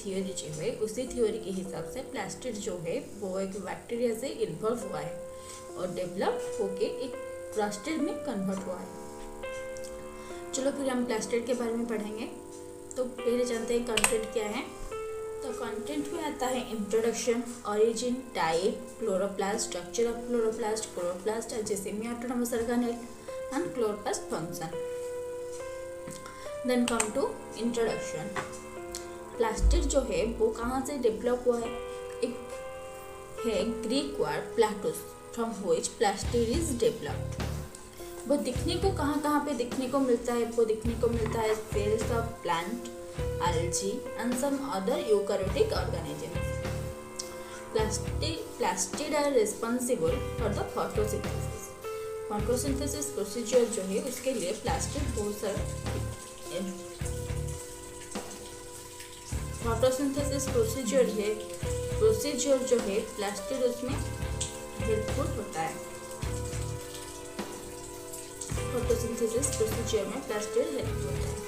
Theory जो है, उसी थियोरी के हिसाब से प्लास्टिड जो है वो एक बैक्टीरिया से इन्वॉल्व हुआ है और डेवलप होके एक प्लास्टिड में कन्वर्ट हुआ है। चलो फिर हम प्लास्टिड के बारे में पढ़ेंगे। तो पहले जानते हैं कंटेंट क्या है। तो कंटेंट में आता है introduction, origin, type, chloroplast, structure of chloroplast, chloroplast as a semi autonomous organelle and chloroplast function. Then come to introduction. Plastid जो है वो कहाँ से डेवलप हुआ है? एक है Greek word plastos from which plastid is developed. वो दिखने को कहाँ पे दिखने को मिलता है? वो दिखने को मिलता है cells of plant, algae and some other eukaryotic organisms. Plastid are responsible for the photosynthesis. Photosynthesis procedure जो है उसके लिए प्लास्टिड बहुत सारा photosynthesis procedure जो है प्लास्टिड उसमें हेल्पफुल होता है। photosynthesis procedure में प्लास्टिड हेल्पफुल होता है।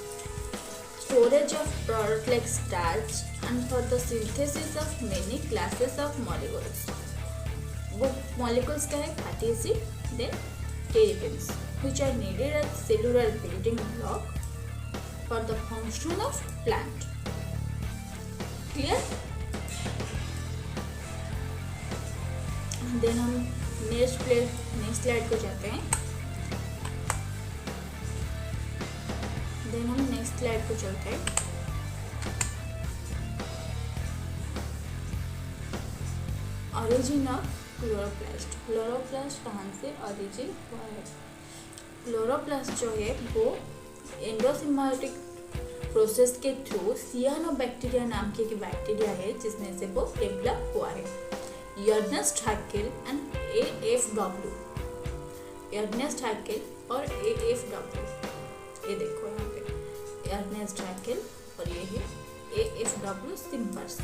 Storage of product like starch and for the synthesis of many classes of molecules. वो molecules क्या है? fatty acid, then terpenes, which are needed as cellular building block for the function of plant. Clear? Then हम next slide को जाते हैं। Then हम next slide को चलते हैं। Origin of chloroplast. क्लोरोप्लास्ट कहाँ से ऑरिजिन हुआ है? क्लोरोप्लास्ट जो है वो एंडोसिम्बायोटिक प्रोसेस के थ्रू सियानोबैक्टीरिया नाम की एक बैक्टीरिया है जिसमें से वो डेवलप हुआ है। Earnest Hückel and AFW। Earnest Hückel और AFW, ये देखो यहाँ पे एर्नेस्ट हैकेल और ये है AFW सिम्पर्स।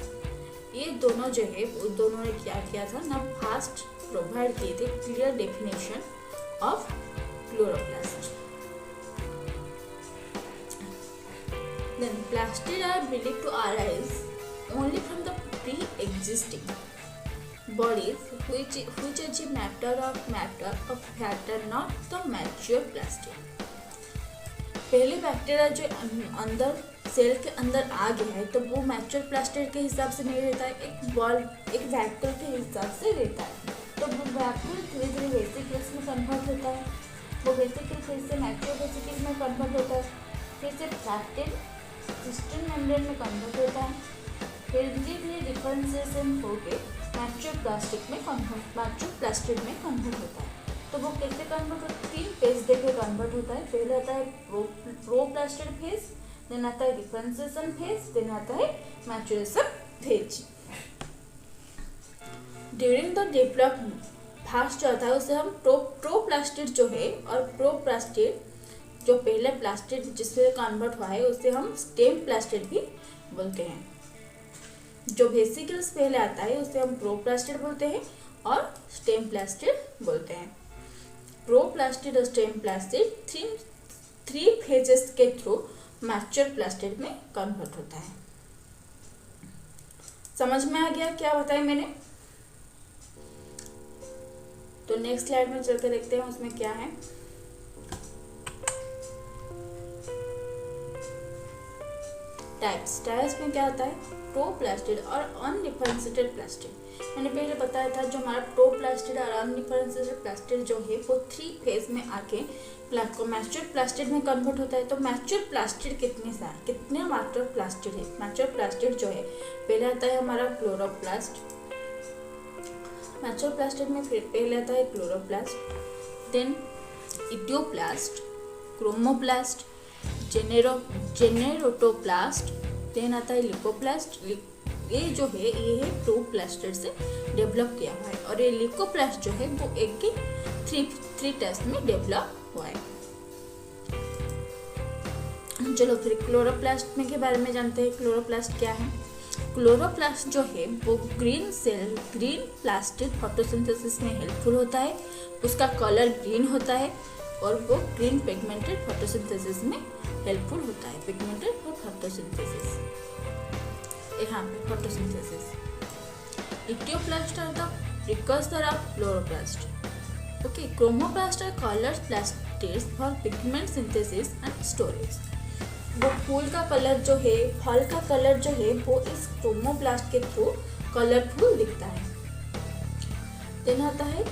ये दोनों जो है उन दोनों ने क्या किया था ना, फास्ट प्रोवाइड किए थे clear definition of chloroplast. Then plastid are believed to arise only from the pre-existing bodies which is a matter of matter, not the mature plastic। पहले बैक्टीरिया जो अंदर सेल के अंदर आ गया है तो वो मैच्योर प्लास्टिड के हिसाब से नहीं रहता है, एक वैक्यूल के हिसाब से रहता है। तो वो वैक्यूल धीरे धीरे वेसिकल्स में कन्वर्ट होता है, वो वेसिकल फिर से मैच्योर वेसिकल में कन्वर्ट होता है, फिर से प्लास्टिड सिस्टम मेम्ब्रेन में कन्वर्ट होता है, फिर धीरे धीरे डिफरेंशिएशन होकर मैच्योर प्लास्टिड में कन्वर्ट होता है। तो वो कैसे कन्वर्ट होता है? 3 फेज देके कन्वर्ट होता है। पहले आता है प्रोप्लास्टिड फेज, देन आता है डिफरेंशिएशन फेज, देन आता है maturation phase. During the development fast जो आता है उसे हम प्रोप्लास्टिड जो है, और प्रोप्लास्टिड जो पहले प्लास्टिड जिसमें कन्वर्ट हुआ है उसे हम स्टेम प्लास्टिड भी बोलते हैं। जो वेसिकल्स पहले आता है उसे हम प्रोप्लास्टिड बोलते हैं और स्टेम प्लास्टिड बोलते हैं। प्रोप्लास्टिड और स्टेम प्लास्टिड 3 फेजेस के थ्रू मैच्योर प्लास्टिड में कन्वर्ट होता है। समझ में आ गया क्या बताया मैंने? तो नेक्स्ट स्लाइड में चलकर देखते हैं उसमें क्या है। टाइप्स में क्या होता है? प्रोप्लास्टिड और अनडिफरेंशिएटेड प्लास्टिड। मैंने पहले बताया था जो हमारा प्रोप्लास्टिड और अनडिफरेंशिएटेड प्लास्टिड जो है वो 3 फेज में आके मैच्योर प्लास्टिड में कन्वर्ट होता है। तो मैच्योर प्लास्टिड कितने मैच्योर प्लास्टिड है? मैच्योर प्लास्टिड जो है पहले आता है हमारा क्लोरोप्लास्ट। मैच्योर प्लास्टिड में फिर पहले आता है chloroplast, then etioplast, chromoplast, gerontoplast, then आता है लिकोप्लास्ट। ये जो है ये है प्रोप्लास्टिड से डेवलप किया हुआ है, और ये लिकोप्लास्ट जो है वो एक के 3 टेस्ट में डेवलप हुआ है। चलो फिर क्लोरोप्लास्ट में के बारे में जानते हैं। क्लोरोप्लास्ट क्या है? क्लोरोप्लास्ट जो है वो ग्रीन प्लास्टिड फोटोसिंथेसिस में हेल्पफुल होता है। उसका कलर ग्रीन होता है और वो ग्रीन पिगमेंटेड फोटोसिंथेसिस में हेल्पफुल होता है। Pigmented photosynthesis. यहाँ पे photosynthesis. Etioplast are the precursor of chloroplast. Okay, chromoplast are coloured plastids for pigment synthesis and storage. वो फूल का कलर जो है, फल का कलर जो है, वो इस क्रोमोप्लास्ट के थ्रू कलरफुल दिखता है। देन आता है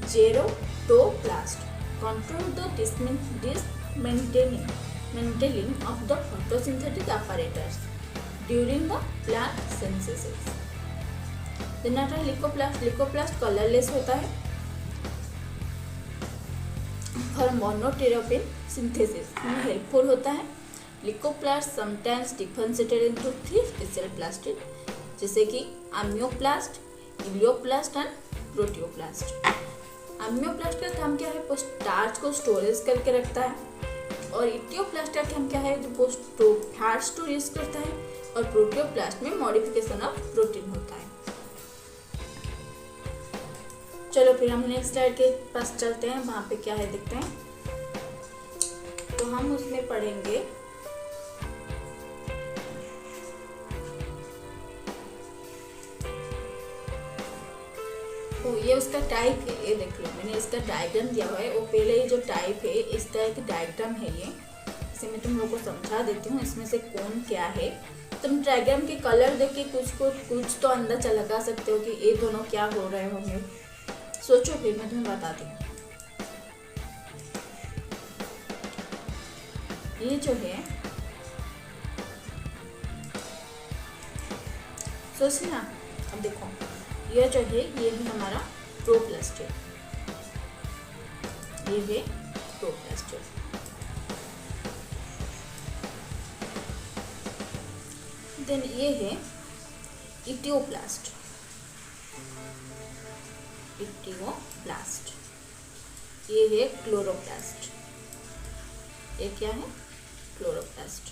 gerontoplast, control the dismantling of the photosynthetic apparatus during the plant synthesis. Then आता है लिकोप्लास्ट। लिकोप्लास्ट कलरलेस होता है फॉर मोनोटेरोपिन सिंथेसिस में हेल्पफुल होता है। Leucoplast sometimes differentiated into 3 special plastid, जैसे कि अम्योप्लास्ट, इलियोप्लास्ट एंड प्रोटियोप्लास्ट। अम्योप्लास्ट का काम क्या है? वो स्टार्च को स्टोरेज करके रखता है। और इटियोप्लास्ट का काम क्या है? जो वो फैट स्टोरेज करता है। और प्रोटियोप्लास्ट में मॉडिफिकेशन ऑफ प्रोटीन होता है। चलो फिर हम नेक्स्ट स्लाइड के पास चलते हैं, वहाँ पे क्या है देखते हैं। तो हम उसमें पढ़ेंगे तो ये उसका टाइप है। ये देख लो, मैंने इसका डायग्राम दिया हुआ है। वो पहले ही जो टाइप है इसका एक डायग्राम है ये, इसे मैं तुम लोगों को समझा देती हूँ इसमें से कौन क्या है। तुम डायग्राम के कलर देख के कुछ तो अंदाजा लगा सकते हो कि ये दोनों क्या हो रहे होंगे। सोचो, फिर मैं तुम्हें बताती हूँ। ये जो है, सोचना। अब देखो, ये जो है ये है हमारा प्रोप्लास्ट। ये है प्रोप्लास्ट। देन ये है इटियोप्लास्ट। इटियोप्लास्ट। ये है क्लोरोप्लास्ट। ये क्या है? क्लोरोप्लास्ट।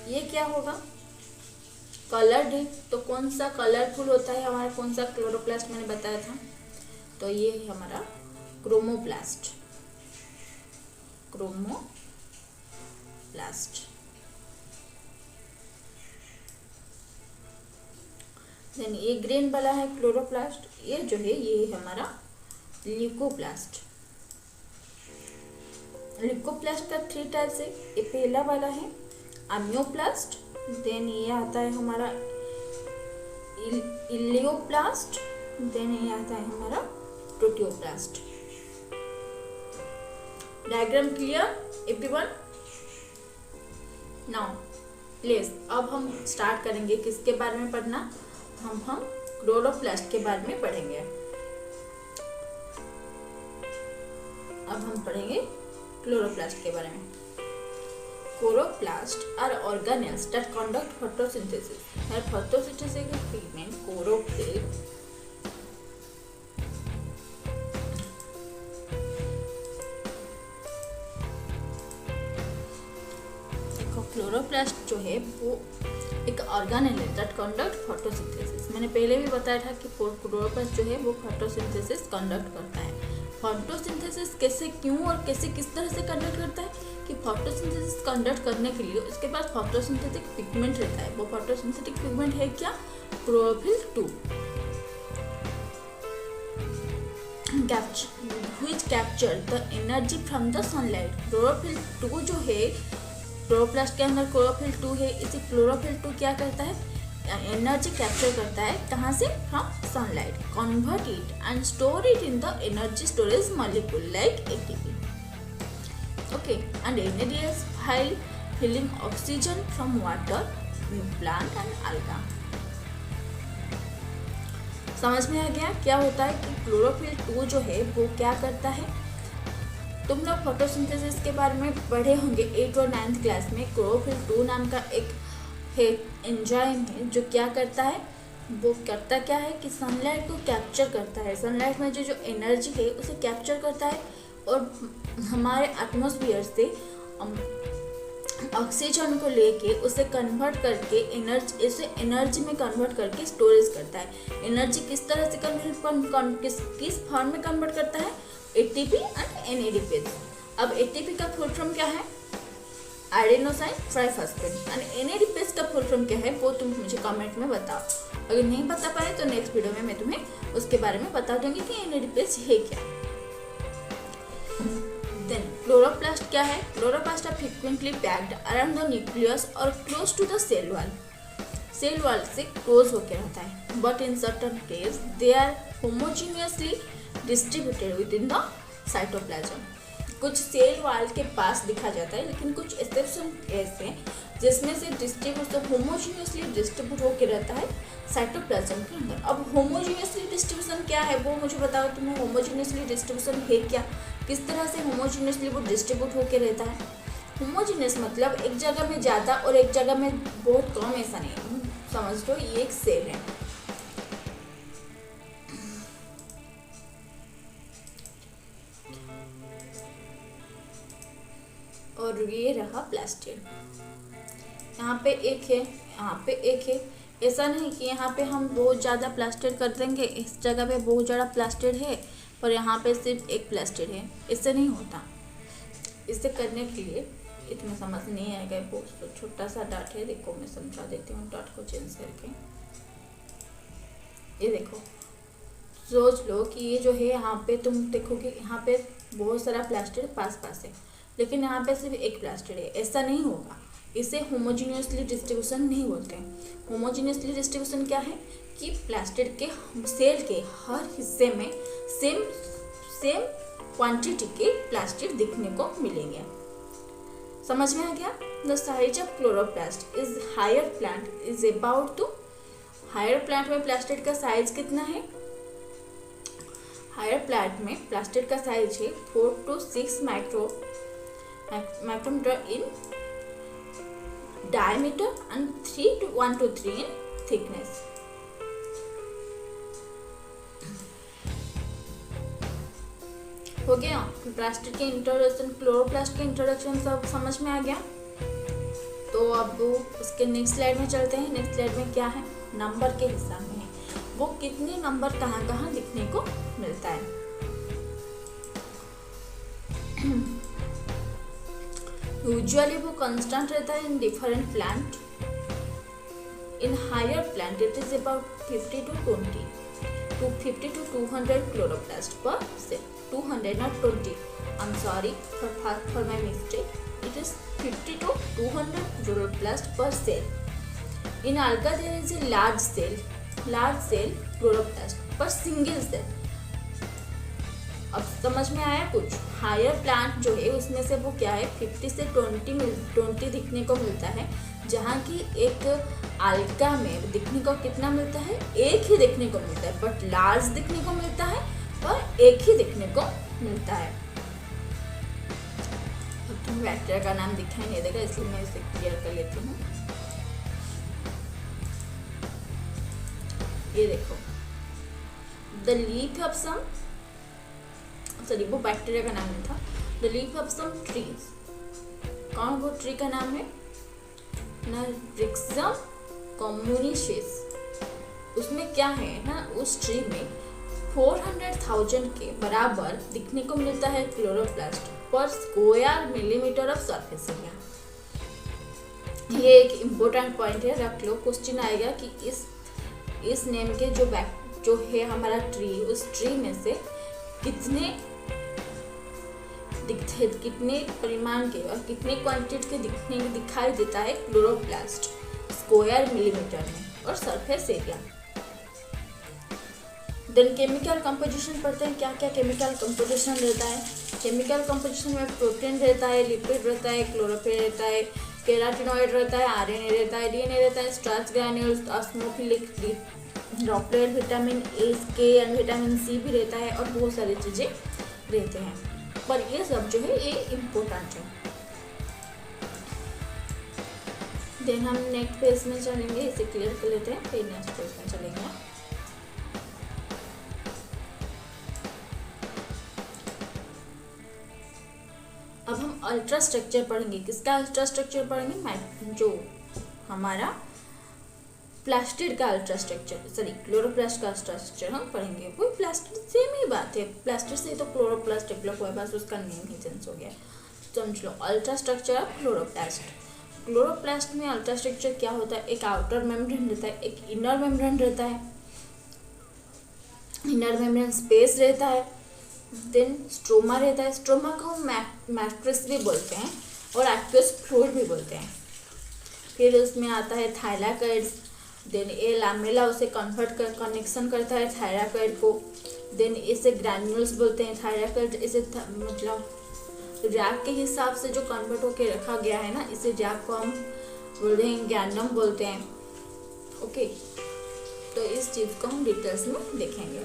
ये क्या होगा? कलर्ड है। तो कौन सा कलरफुल होता है हमारा? कौन सा क्लोरोप्लास्ट मैंने बताया था? तो ये है हमारा क्रोमोप्लास्ट। क्रोमोप्लास्ट। देन ये ग्रीन वाला है क्लोरोप्लास्ट। ये जो है ये है हमारा ल्यूकोप्लास्ट। ल्यूकोप्लास्ट का 3 टाइप्स है। ये पहला वाला है अम्योप्लास्ट। देन ये आता है हमारा इलियोप्लास्ट। देन ये आता है हमारा proteoplast. Diagram clear everyone? Now please अब हम स्टार्ट करेंगे किसके बारे में पढ़ना? हम क्लोरोप्लास्ट के बारे में पढ़ेंगे। अब हम पढ़ेंगे क्लोरोप्लास्ट के बारे में। Chloroplasts are organelles that conduct photosynthesis. Their photosynthetic pigment chlorophyll chloroplast जो है वो एक ऑर्गेनेल है दैट कंडक्ट फोटोसिंथेसिस। मैंने पहले भी बताया था कि क्लोरोप्लास्ट जो है वो फोटोसिंथेसिस कंडक्ट करता है। फोटोसिंथेसिस कैसे, क्यों और कैसे, किस तरह से कंडक्ट करता है कि फोटोसिंथेसिस कंडक्ट करने के लिए उसके पास फोटोसिंथेटिक पिगमेंट रहता है। वो फोटोसिंथेटिक पिगमेंट है क्या? Chlorophyll 2, which capture the energy from the sunlight. Chlorophyll 2 जो है क्लोरोप्लास्ट के अंदर क्लोरोफिल 2 है। इसी क्लोरोफिल 2 क्या करता है? एनर्जी कैप्चर करता है। कहाँ से? From sunlight. Convert it and store it in the energy storage molecule like ATP. Okay, and NADS while filling oxygen from water in plant and alga. समझ में आ गया क्या होता है कि क्लोरोफिल 2 जो है वो क्या करता है? तुम लोग फोटोसिंथेसिस के बारे में पढ़े होंगे 8th और 9th क्लास में। क्लोरोफिल 2 नाम का एक एंजाइम है जो क्या करता है? वो करता क्या है कि सनलाइट को कैप्चर करता है। सनलाइट में जो एनर्जी है उसे कैप्चर करता है और हमारे एटमॉस्फेयर से ऑक्सीजन को लेके उसे कन्वर्ट करके एनर्जी में कन्वर्ट करके स्टोरेज करता है। एनर्जी किस तरह से किस फॉर्म में कन्वर्ट करता है? ATP and NADPH। अब ATP का फुल फॉर्म क्या है? Adenosine triphosphate. एंड एनएडीपीएस का फुल फॉर्म क्या है वो तुम मुझे कमेंट में बताओ। अगर नहीं बता पाए तो नेक्स्ट वीडियो में मैं तुम्हें उसके बारे में बता दूंगी कि एनएडीपीएस है क्या। देन क्लोरोप्लास्ट क्या है? Chloroplast are frequently packed around the nucleus और close to the cell wall. Cell wall से क्लोज होकर रहता है, but in certain case they are homogeneously distributed within the cytoplasm. कुछ सेल वॉल के पास दिखा जाता है, लेकिन कुछ एक्सेप्शन ऐसे जिसमें से डिस्ट्रीब्यूशन होमोजीनियसली डिस्ट्रीब्यूट होकर रहता है साइटोप्लाज्म के अंदर। अब होमोजीनियसली डिस्ट्रीब्यूशन क्या है वो मुझे बताओ तुम्हें। होमोजीनियसली डिस्ट्रीब्यूशन है क्या? किस तरह से होमोजीनियसली वो डिस्ट्रीब्यूट होकर रहता है? होमोजीनियस मतलब एक जगह में ज़्यादा और एक जगह में बहुत कम, ऐसा नहीं। समझ लो ये एक सेल है। और ये रहा प्लास्टिड। यहाँ पे एक है, यहाँ पे एक है। ऐसा नहीं कि यहाँ पे हम बहुत ज़्यादा प्लास्टिड कर देंगे, इस जगह पे बहुत ज़्यादा प्लास्टिड है पर यहाँ पे सिर्फ एक प्लास्टिड है, इससे नहीं होता। इसे करने के लिए इतना समझ नहीं आएगा, बहुत छोटा सा डॉट है। देखो मैं समझा देती हूँ डॉट को चेंज करके। ये देखो, सोच लो कि ये जो है यहाँ पे तुम देखोगे यहाँ पे बहुत सारा प्लास्टिड पास पास है, लेकिन यहाँ पे सिर्फ एक प्लास्टिड है। ऐसा नहीं होगा, इसे होमोजीनियसली डिस्ट्रीब्यूशन नहीं बोलते हैं। होमोजीनियसली डिस्ट्रीब्यूशन क्या है कि प्लास्टिड के सेल के हर हिस्से में सेम क्वांटिटी के प्लास्टिड दिखने को मिलेंगे। समझ में आ गया? The size of chloroplast is higher plant is about two. Higher plant में प्लास्टिड का साइज कितना है? हायर प्लांट में प्लास्टिड का साइज है 4 to 6 micrometre in diameter and 1 to 3 in thickness. हो गया प्लास्टिड के इंट्रोडक्शन, क्लोरोप्लास्ट के इंट्रोडक्शन सब समझ में आ गया। तो अब उसके नेक्स्ट स्लाइड में चलते हैं। नेक्स्ट स्लाइड में क्या है? नंबर के हिसाब में है, वो कितने नंबर कहाँ कहाँ दिखने को मिलता है। यूजुअली वो कांस्टेंट रहता है in different plant. In higher plant it is about 50 to 200 chloroplast per cell. 200 not 20. I'm sorry for my mistake. It is 50 to 200 chloroplast per cell. In alga there is a large cell chloroplast per single cell. अब समझ में आया कुछ? Higher plant जो है उसमें से वो क्या है 50 से 20 दिखने को मिलता है, जहाँ की एक आल्गा में दिखने को कितना मिलता है? एक ही दिखने को मिलता है, बट लार्ज दिखने को मिलता है और एक ही दिखने को मिलता है। अब तुम्हें बैक्टीरिया का नाम दिखाई नहीं देगा, इसलिए मैं इसे क्लियर कर लेती हूँ। ये देखो, the leaf of some, sorry वो बैक्टीरिया का नाम नहीं था, the leaf of some trees. कौन वो ट्री का नाम है? नर्ब्रिक्सम कम्युनिशिस। उसमें क्या है ना, उस ट्री में 400,000 के बराबर दिखने को मिलता है क्लोरोप्लास्ट पर square millimetre of surface area. ये एक इम्पोर्टेंट पॉइंट है, रख लो। क्वेश्चन आएगा कि इस नेम के जो है हमारा ट्री, उस ट्री में से कितने परिमाण के और कितने क्वांटिटी के दिखाई देता है क्लोरोप्लास्ट स्क्वायर मिलीमीटर में और surface area. Then chemical composition पढ़ते हैं, क्या क्या केमिकल कंपोजिशन रहता है। केमिकल कंपोजिशन में प्रोटीन रहता है, लिपिड रहता है, क्लोरोफिल रहता है, केराटिनॉइड रहता है, आरएनए रहता है, डीएनए रहता है, starch granules, osmophilic droplet, vitamin A, K and vitamin C भी रहता है और बहुत सारी चीज़ें रहते हैं। पर ये सब जो है ये इम्पोर्टेंट है। देन हम नेक्स्ट पेज में चलेंगे, इसे क्लियर कर लेते हैं, फिर नेक्स्ट पेज में चलेंगे। अब हम अल्ट्रा स्ट्रक्चर पढ़ेंगे। किसका अल्ट्रा स्ट्रक्चर पढ़ेंगे? जो हमारा प्लास्टिड का अल्ट्रा स्ट्रक्चर, सॉरी क्लोरोप्लास्ट का अल्ट्रा स्ट्रक्चर हम पढ़ेंगे। वो प्लास्टिड सेम ही बात है, प्लास्टिड से तो क्लोरोप्लास्ट डेवलप हुआ है, बस उसका नेम ही चेंज हो गया। समझ लो ultrastructure of chloroplast. Chloroplast में अल्ट्रा स्ट्रक्चर क्या होता है, एक आउटर मेम्ब्रेन रहता है, एक इनर मेम्ब्रेन रहता है, इनर मेम्ब्रेन स्पेस रहता है, देन स्ट्रोमा रहता है। स्ट्रोमा को हम मैट्रिक्स भी बोलते हैं और एक्वस फ्लूइड भी बोलते हैं। फिर उसमें आता है थाइलाकॉइड्स, देन ये लैमेला उसे कनेक्शन करता है थायराकॉइड को, देन इसे ग्रैन्यूल्स बोलते हैं। थायराकॉइड इसे मतलब रैक के हिसाब से जो कन्वर्ट होके रखा गया है ना, इसे रैक को हम बोलते हैं ग्रैन्युलम बोलते हैं। ओके, तो इस चीज़ को हम डिटेल्स में देखेंगे।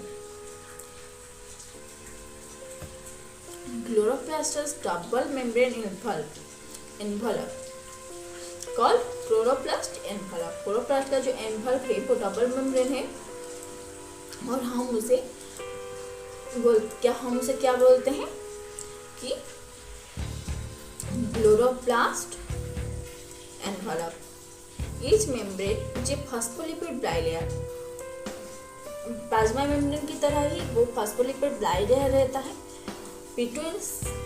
Chloroplasts double membrane envelope called chloroplast envelope. Chloroplast का जो एनवलप है वो डबल मेम्ब्रेन है और हम उसे क्या बोलते हैं कि chloroplast envelope. Each membrane is a phospholipid bilayer. Plasma membrane की तरह ही वो फॉस्फोलिपिड बाइलेयर रहता है। बिटवीन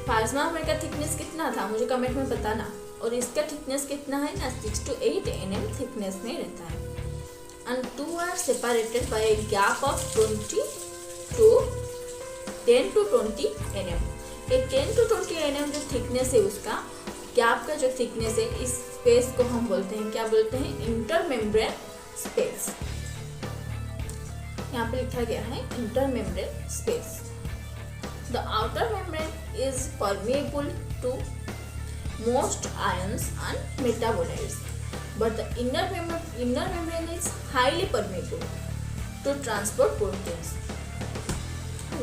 प्लाज्मा मेम्ब्रेन का थिकनेस कितना था मुझे कमेंट में बताना, और इसका थिकनेस कितना है ना 6 to 8 nm थिकनेस में रहता है। And two are separated by a gap of 10 to 20 nm। ये 10 to 20 nm जो थिकनेस है उसका गैप का जो थिकनेस है, इस स्पेस को हम बोलते हैं, क्या बोलते हैं, इंटर मेम्ब्रेन स्पेस। यहाँ पे लिखा गया है inter membrane space. The outer membrane is permeable to most ions and metabolites, but the inner membrane is highly permeable to transport proteins।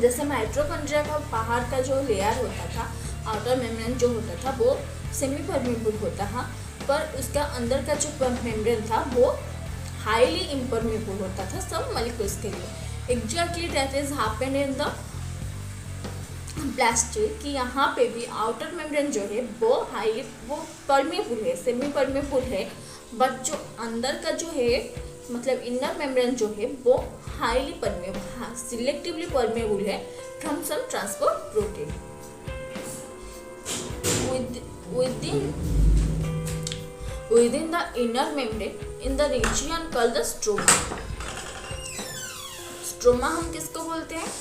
जैसे माइटोकॉन्ड्रिया का बाहर का जो लेयर होता था, आउटर मेम्ब्रेन जो होता था वो सेमी परमेबल होता था, पर उसका अंदर का जो मेम्ब्रेन था वो हाईली इम्परमेबल होता था सब मॉलिक्यूल्स के लिए। Exactly that is happened in the plastic कि यहाँ पे भी आउटर मेम्ब्रेन जो है वो परमेबल है, सेमी परमेबल है, बट जो अंदर का जो है मतलब इनर मेम्ब्रेन जो है वो हाईली परमेबल, सिलेक्टिवली परमेबल है from some transport protein. within the inner membrane in the region called the stroma। Stroma हम किसको बोलते हैं,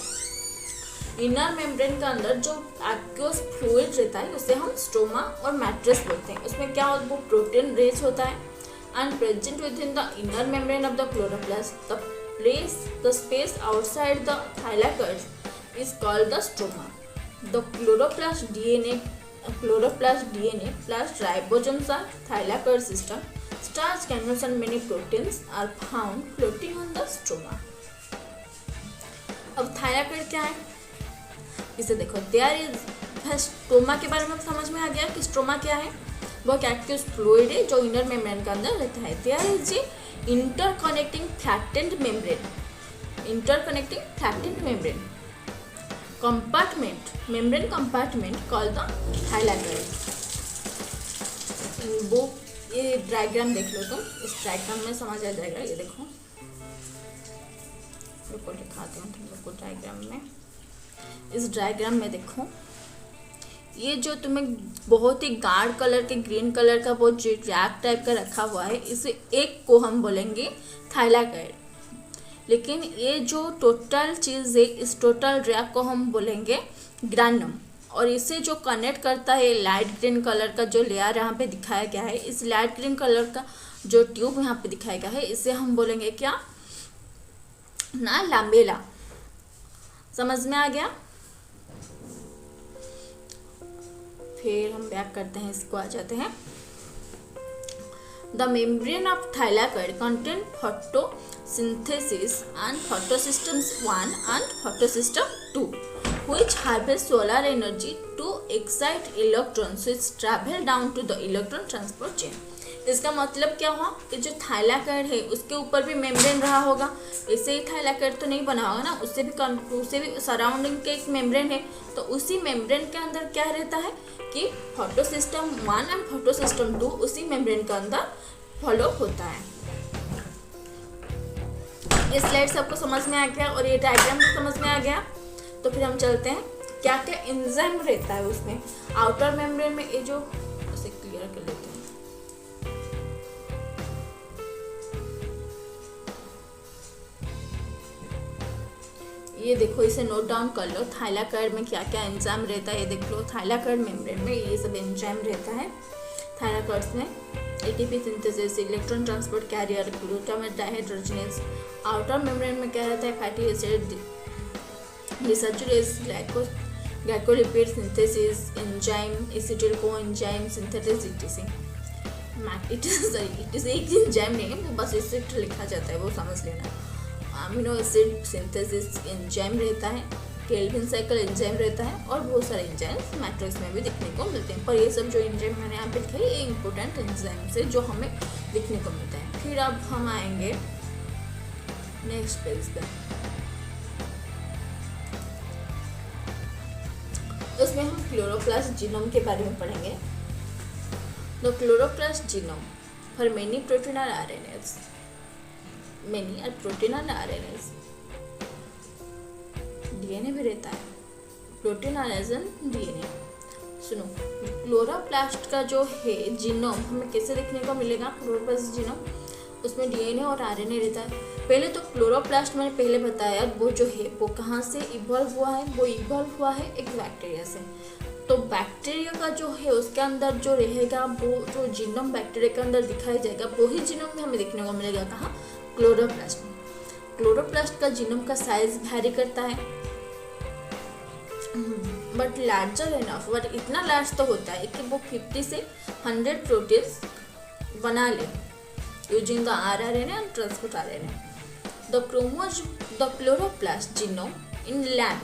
इनर मेम्ब्रेन का अंदर जो एक्वस फ्लूइड रहता है उसे हम स्ट्रोमा और मैट्रिक्स बोलते हैं। उसमें क्या वो प्रोटीन रिच होता है and present with in the inner membrane of the chloroplast. The space outside the thylakoid is called the stroma. The chloroplast DNA plus ribosomes are thylakoid system, starch granules and many proteins are found floating on the stroma। अब thylakoid क्या है इसे देखो, there is stroma के बारे में समझ में आ गया कि स्ट्रोमा क्या है, वो एक एक्वस फ्लूइड है जो इनर मेम्ब्रेन के अंदर रहता है। There is a interconnecting flattened membrane membrane compartment called the thylakoid। वो ये डायग्राम देख लो तुम, इस डायग्राम में समझ आ जाएगा। ये देखो, रुको दिखाती हूँ तुम लोग को डायग्राम में। इस डायग्राम में देखो, ये जो तुम्हें बहुत ही गाढ़ कलर के ग्रीन कलर का वो जो रैक टाइप का रखा हुआ है, इसे एक को हम बोलेंगे थाइलाकॉइड, लेकिन ये जो टोटल चीज़ है इस टोटल रैक को हम बोलेंगे ग्रानम। और इसे जो कनेक्ट करता है लाइट ग्रीन कलर का जो लेयर यहाँ पे दिखाया गया है, इस लाइट ग्रीन कलर का जो ट्यूब यहाँ पे दिखाया गया है इसे हम बोलेंगे क्या ना, लैमेला। समझ में आ गया। फिर हम बैक करते हैं, इसको आ जाते हैं। The membrane of thylakoid contain photosynthesis and photosystems 1 and photosystem 2, which harvest solar energy to excite electrons which travel down to the electron transport chain। इसका मतलब क्या हुआ कि जो थाइलाकॉइड है उसके ऊपर भी मेम्ब्रेन रहा होगा, ऐसे ही थाइलाकॉइड तो नहीं बना होगा ना, उससे भी सराउंडिंग के एक मेम्ब्रेन है, तो उसी मेम्ब्रेन के अंदर क्या रहता है कि फोटोसिस्टम 1 एंड फोटोसिस्टम 2 उसी मेम्ब्रेन के अंदर फॉलो होता है। इस स्लाइड सबको समझ में आ गया और ये डायग्राम भी समझ में आ गया। तो फिर हम चलते हैं क्या क्या एंजाइम रहता है उसमें। आउटर मेम्ब्रेन में ये जो इसे क्लियर कर लेते हैं, ये देखो, इसे नोट डाउन कर लो। थाइलाकॉइड में क्या क्या एंजाइम रहता है ये देख लो। थाइलाकॉइड मेम्ब्रेन में ये सब एंजाइम रहता है। थाइलाकॉइड्स में ATP synthesis, electron transport carrier, glutamate dehydrogenase. Outer membrane में क्या रहता है, fatty acid, desaturase, glycolipid synthesis, enzyme, acetyl coenzyme synthesis, it is एक एंजाइम नहीं है, वो बस एसिड लिखा जाता है, वो समझ लेना। अमीनो एसिड सिंथेसिस एंजाइम रहता है, केल्विन साइकिल एंजाइम रहता है, और बहुत सारे एंजाइम्स मैट्रिक्स में भी दिखने को मिलते हैं। पर ये सब जो एंजाइम मैंने यहाँ पे लिखे ये इंपॉर्टेंट एंजाइम्स है जो हमें दिखने को मिलता है। फिर अब हम आएंगे नेक्स्ट पेज पे, उसमें हम क्लोरोप्लास्ट जीनोम के बारे में पढ़ेंगे। The chloroplast genome for many protein और आरएनएस, मेनी और प्रोटीन और आरएनएस, डीएनए भी रहता है, प्रोटीन और डीएनए। सुनो, क्लोरोप्लास्ट का जो है जीनोम हमें कैसे देखने को मिलेगा, क्लोरोप्लास्ट जीनोम, उसमें डीएनए और आरएनए रहता है। पहले तो क्लोरोप्लास्ट मैंने पहले बताया वो जो है वो कहाँ से इवॉल्व हुआ है, वो इवॉल्व हुआ है एक बैक्टीरिया से। तो बैक्टीरिया का जो है उसके अंदर जो रहेगा वो जो जीनोम बैक्टीरिया के अंदर दिखाई जाएगा, वो ही जीनोम में हमें देखने को मिलेगा कहाँ, क्लोरोप्लास्ट में। क्लोरोप्लास्ट का जीनोम का साइज वैरी करता है, बट लार्जर इनफ, बट इतना लार्ज तो होता है कि वो 50 से 100 प्रोटीन्स बना ले using the RNA and transport RNA. The chloroplast genome in land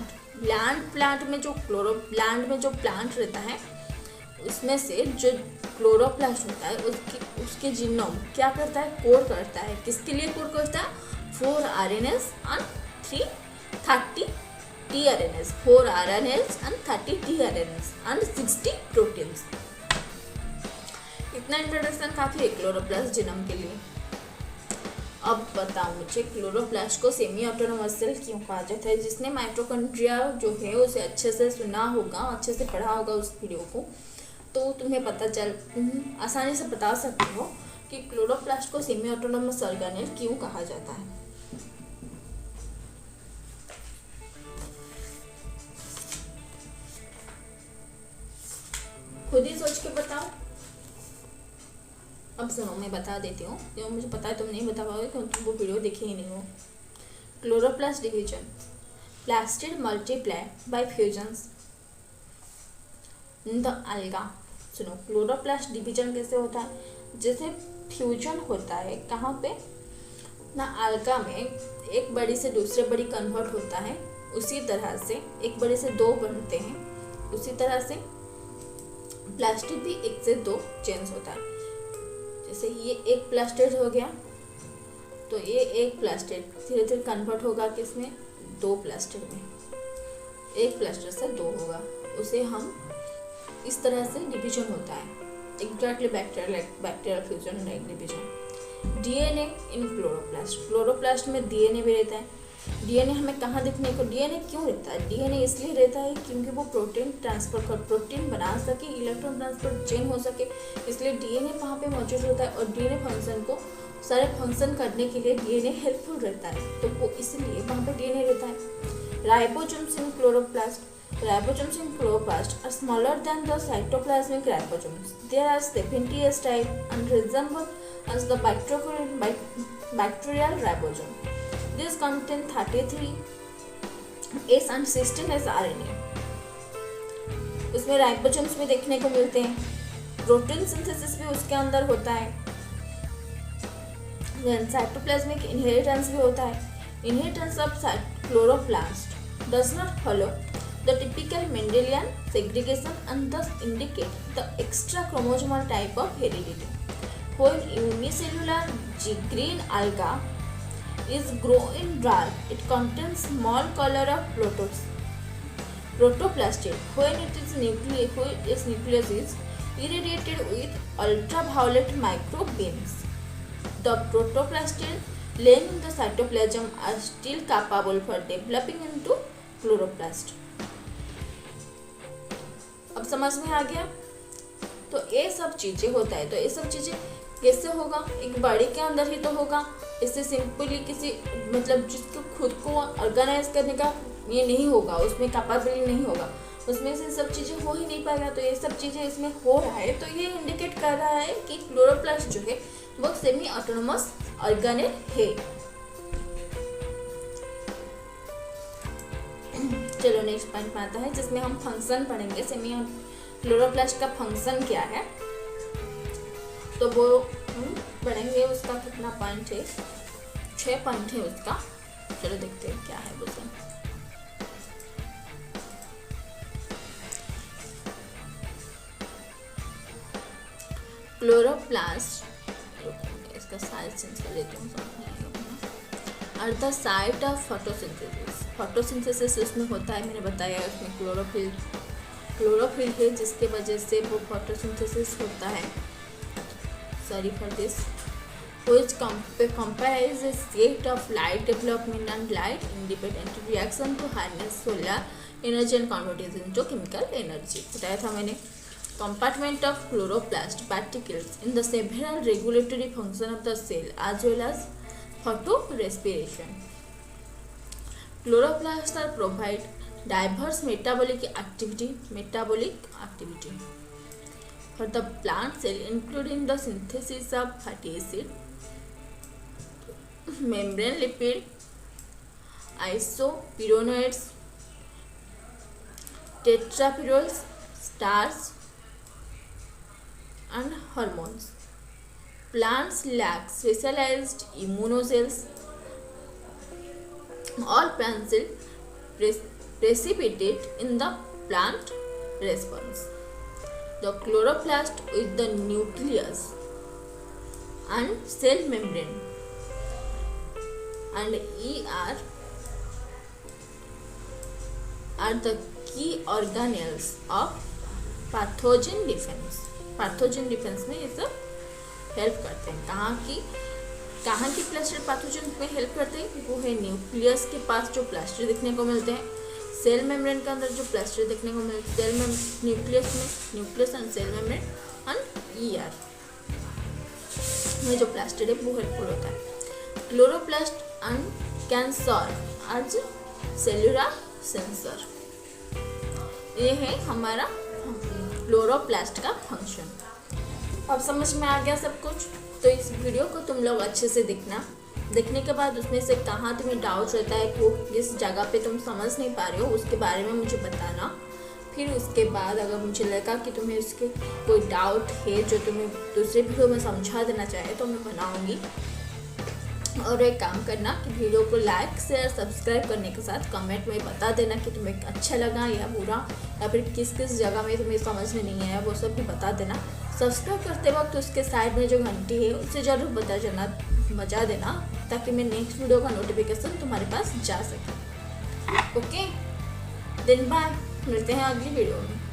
plant में जो प्लांट रहता है उसमें से जो क्लोरोप्लास्ट होता है उसके जीनोम क्या करता है, कोड करता है। किसके लिए कोड करता है, 4 RNAs and 30 tRNAs, 4 RNAs and 30 tRNAs and 60 proteins. इतना इंट्रोडक्शन काफी है क्लोरोप्लास्ट जीनोम के लिए। अब बताओ मुझे, क्लोरोप्लास्ट को सेमी ऑटोनोमस सेल क्यों कहा जाता है। जिसने माइटोकॉन्ड्रिया जो है उसे अच्छे से सुना होगा, अच्छे से पढ़ा होगा उस वीडियो को, तो तुम्हें पता आसानी से बता सकते हो कि क्लोरोप्लास्ट को सेमी ऑटोनोमस ऑर्गेनेल क्यों कहा जाता है। खुद ही सोच के बताओ। अब सुनो, मैं बता देती हूँ, जो मुझे पता है तुम नहीं बता पाओगे क्योंकि तुम वो वीडियो देखे ही नहीं हो। Chloroplast division, plastid multiply by fusions in the alga। सुनो, क्लोरोप्लास्ट डिवीजन कैसे होता है, जैसे फ्यूजन होता है कहाँ पे ना, alga में एक बड़ी से दूसरे बड़ी कन्वर्ट होता है, उसी तरह से एक बड़े से दो बनते हैं, उसी तरह से प्लास्टिड भी 1 से 2 चेंज होता है। जैसे ये एक प्लास्टिड हो गया तो ये एक प्लास्टिड धीरे धीरे कन्वर्ट होगा किसमें, 2 प्लास्टिड में, एक प्लास्टिड से 2 होगा, उसे हम इस तरह से डिवीजन होता है, exactly bacterial fusion like division. DNA in chloroplast में डीएनए भी रहता है। डीएनए हमें कहाँ देखने को, डीएनए क्यों रहता है, डीएनए इसलिए रहता है क्योंकि वो प्रोटीन बना सके, इलेक्ट्रॉन ट्रांसपोर्ट चेन हो सके, इसलिए डीएनए वहाँ पे मौजूद होता है। और डीएनए फंक्शन को सारे फंक्शन करने के लिए डीएनए हेल्पफुल रहता है, तो वो इसलिए वहाँ पे डीएनए रहता है। Ribosomes in chloroplast are smaller than the cytoplasmic ribosomes. There are 70S type and resemble as the bacterial ribosome. These contain 33S and 16S RNA. उसमें राइबोसोम्स भी देखने को मिलते हैं, प्रोटीन सिंथेसिस भी उसके अंदर होता है, साइटोप्लाज्मिक इनहेरिटेंस भी होता है। Inheritance of chloroplast does not follow the typical Mendelian segregation and thus indicate the extra chromosomal type of heredity. When unicellular green alga is grown in dark, it contains small color of protoplastid. When its nucleus is irradiated with ultraviolet microbeams, the protoplastid laying in the cytoplasm are still capable for developing into chloroplast. अब समझ में आ गया। तो ये सब चीज़ें होता है। तो ये सब चीज़ें कैसे होगा, एक बॉडी के अंदर ही तो होगा। इससे सिंपली किसी मतलब जिसको खुद को ऑर्गेनाइज करने का ये नहीं होगा, उसमें कैपेबिलिटी नहीं होगा, उसमें से सब चीज़ें हो ही नहीं पाएगा। तो ये सब चीज़ें इसमें हो रहा है, तो ये इंडिकेट कर रहा है कि क्लोरोप्लास्ट जो है वो सेमी ऑटोनोमस ऑर्गेनेल है। चलो नेक्स्ट पॉइंट में आता है जिसमें हम फंक्शन पढ़ेंगे। सेमी क्लोरोप्लास्ट का फंक्शन क्या है, तो वो हम पढ़ेंगे। उसका कितना पॉइंट है, 6 पॉइंट है उसका। चलो देखते हैं क्या है वो सब। क्लोरोप्लास्ट, इसका साइज चेंज कर लेती हूँ, are the site of photosynthesis. Photosynthesis उसमें होता है, मैंने बताया उसमें क्लोरोफिल है जिसके वजह से वो फोटोसिंथेसिस होता है। Sorry for this. which comprise a state of light development and light independent reaction to harness solar energy and convert it into chemical energy। बताया था मैंने। compartment of chloroplast particles in the several regulatory function of the cell as well as photo respiration। chloroplasts are provide diverse metabolic activity for the plant cell, including the synthesis of fatty acid, membrane lipid, isoperonoids, tetrapherols, starch, and hormones। Plants lack specialized immunocells. All plant cells precipitate in the plant response। The chloroplast with the nucleus and cell membrane and are the key organelles of pathogen defense। Pathogen defence में ये सब help करते हैं। कहाँ की plaster pathogen में help करते हैं, वो है न्यूक्लियस के पास जो प्लास्टर देखने को मिलते हैं, सेल मेम्ब्रेन के अंदर जो प्लास्टर देखने को मिलते हैं, nucleus and cell membrane and ER में जो प्लास्टर है वो हेल्पफुल होता है। Chloroplast and can serve as cellular sensor. ये है हमारा क्लोरोप्लास्ट का फंक्शन। अब समझ में आ गया सब कुछ। तो इस वीडियो को तुम लोग अच्छे से देखने के बाद उसमें से कहाँ तुम्हें डाउट रहता है, वो जिस जगह पे तुम समझ नहीं पा रहे हो उसके बारे में मुझे बताना। फिर उसके बाद अगर मुझे लगा कि तुम्हें उसके कोई डाउट है जो तुम्हें दूसरे वीडियो में समझा देना चाहे तो मैं बनाऊँगी। और एक काम करना कि वीडियो को लाइक शेयर सब्सक्राइब करने के साथ कमेंट में बता देना कि तुम्हें अच्छा लगा या बुरा, या फिर किस जगह में तुम्हें समझ में नहीं आया, वो सब भी बता देना। सब्सक्राइब करते वक्त उसके साइड में जो घंटी है उसे ज़रूर बजा देना ताकि मैं नेक्स्ट वीडियो का नोटिफिकेशन तुम्हारे पास जा सके। ओके, देन बाय, मिलते हैं अगली वीडियो में।